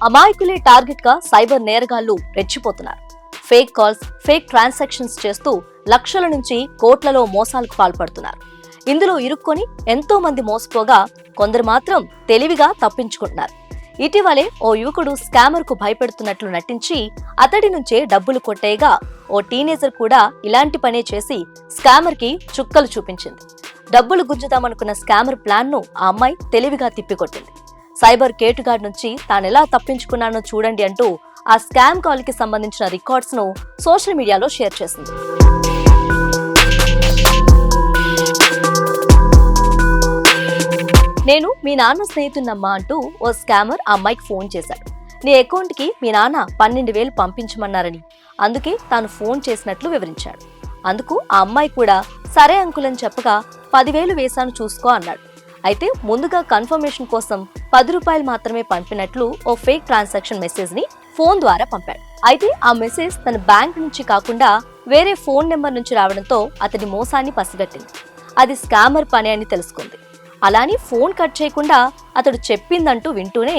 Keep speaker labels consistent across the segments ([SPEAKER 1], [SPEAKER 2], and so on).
[SPEAKER 1] అమాయకులే target గా cyber నేరగాళ్లు రెచ్చిపోతున్నారు. Fake calls, fake transactions చేస్తూ లక్షల నుంచి కోట్లలో మోసాలకు పాల్పడుతున్నారు. ఇందులో ఇరుక్కొని ఎంతో మంది మోసపోగా కొందరు మాత్రం తెలివిగా తప్పించుకుంటున్నారు. ఇటీవలే ఓ యువకుడు స్కామర్ కు భయపెడుతున్నట్లు నటించి అతడి నుంచే డబ్బులు కొట్టేయగా ఓ టీనేజర్ కూడా ఇలాంటి పనే చేసి స్కామర్ కి చుక్కలు చూపించింది. డబ్బులు గుంజుదామనుకున్న స్కామర్ ప్లాన్ ను ఆ అమ్మాయి తెలివిగా తిప్పికొట్టింది. సైబర్ కేటుగాడ్ నుంచి తానెలా తప్పించుకున్నానో చూడండి అంటూ ఆ స్కామ్ కాల్ కి సంబంధించిన రికార్డ్స్ ను సోషల్ మీడియాలో షేర్ చేసింది. నేను మీ నాన్న స్నేహితున్నమ్మా అంటూ ఓ స్కామర్ ఆ అమ్మాయికి ఫోన్ చేశాడు. నీ అకౌంట్ కి మీ నాన్న 12,000 పంపించమన్నారని, అందుకే తాను ఫోన్ చేసినట్లు వివరించాడు. అందుకు ఆ అమ్మాయి కూడా సరే అంకుల్ అని చెప్పగా 10,000 వేశాను చూసుకో అన్నాడు. అయితే ముందుగా కన్ఫర్మేషన్ కోసం 10 రూపాయలు మాత్రమే పంపినట్లు ఓ ఫేక్ ట్రాన్సాక్షన్ మెసేజ్ ని ఫోన్ ద్వారా పంపాడు. అయితే ఆ మెసేజ్ తన బ్యాంక్ నుంచి కాకుండా వేరే ఫోన్ నెంబర్ నుంచి రావడంతో అతడి మోసాన్ని పసిగట్టింది. అది స్కామర్ పని అని తెలుసుకుంది. అలాని ఫోన్ కట్ చేయకుండా అతడు చెప్పిందంటూ వింటూనే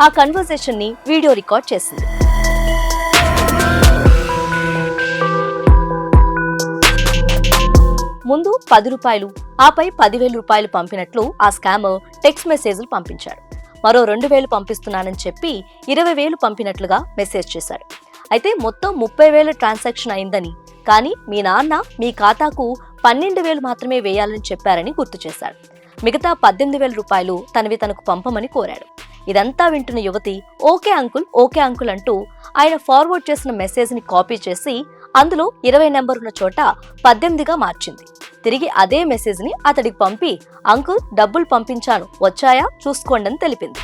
[SPEAKER 1] ఆ కన్వర్సేషన్ ని వీడియో రికార్డ్ చేసింది. ముందు 10 రూపాయలు, ఆపై 10,000 రూపాయలు పంపినట్లు ఆ స్కామర్ టెక్స్ట్ మెసేజ్లు పంపించాడు. మరో 2,000 పంపిస్తున్నానని చెప్పి 20,000 పంపినట్లుగా మెసేజ్ చేశాడు. అయితే మొత్తం 30,000 ట్రాన్సాక్షన్ అయిందని, కానీ మీ నాన్న మీ ఖాతాకు 12,000 మాత్రమే వేయాలని చెప్పారని గుర్తు చేశాడు. మిగతా 18,000 రూపాయలు తనవి తనకు పంపమని కోరాడు. ఇదంతా వింటున్న యువతి ఓకే అంకుల్ అంటూ ఆయన ఫార్వర్డ్ చేసిన మెసేజ్ ని కాపీ చేసి అందులో 20 నెంబర్ ఉన్న చోట 18గా మార్చింది. తిరిగి అదే మెసేజ్ ని అతడికి పంపి అంకుల్ డబ్బులు పంపించాను వచ్చాయా చూసుకోండి అని తెలిపింది.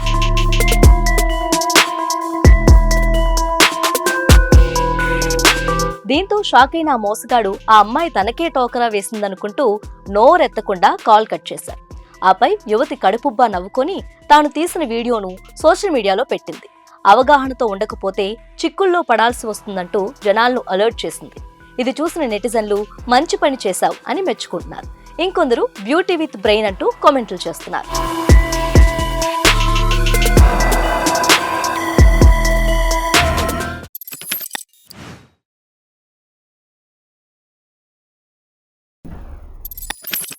[SPEAKER 1] దీంతో షాక్ అయిన ఆ మోసగాడు ఆ అమ్మాయి తనకే టోకరా వేసిందనుకుంటూ నోరెత్తకుండా కాల్ కట్ చేశాడు. ఆపై యువతి కడుపుబ్బా నవ్వుకొని తాను తీసిన వీడియోను సోషల్ మీడియాలో పెట్టింది. అవగాహనతో ఉండకపోతే చిక్కుల్లో పడాల్సి వస్తుందంటూ జనాలను అలర్ట్ చేసింది. ఇది చూసిన నెటిజన్లు మంచి పని చేశావు అని మెచ్చుకుంటున్నారు. ఇంకొందరు బ్యూటీ విత్ బ్రెయిన్ అంటూ కామెంట్లు చేస్తున్నారు.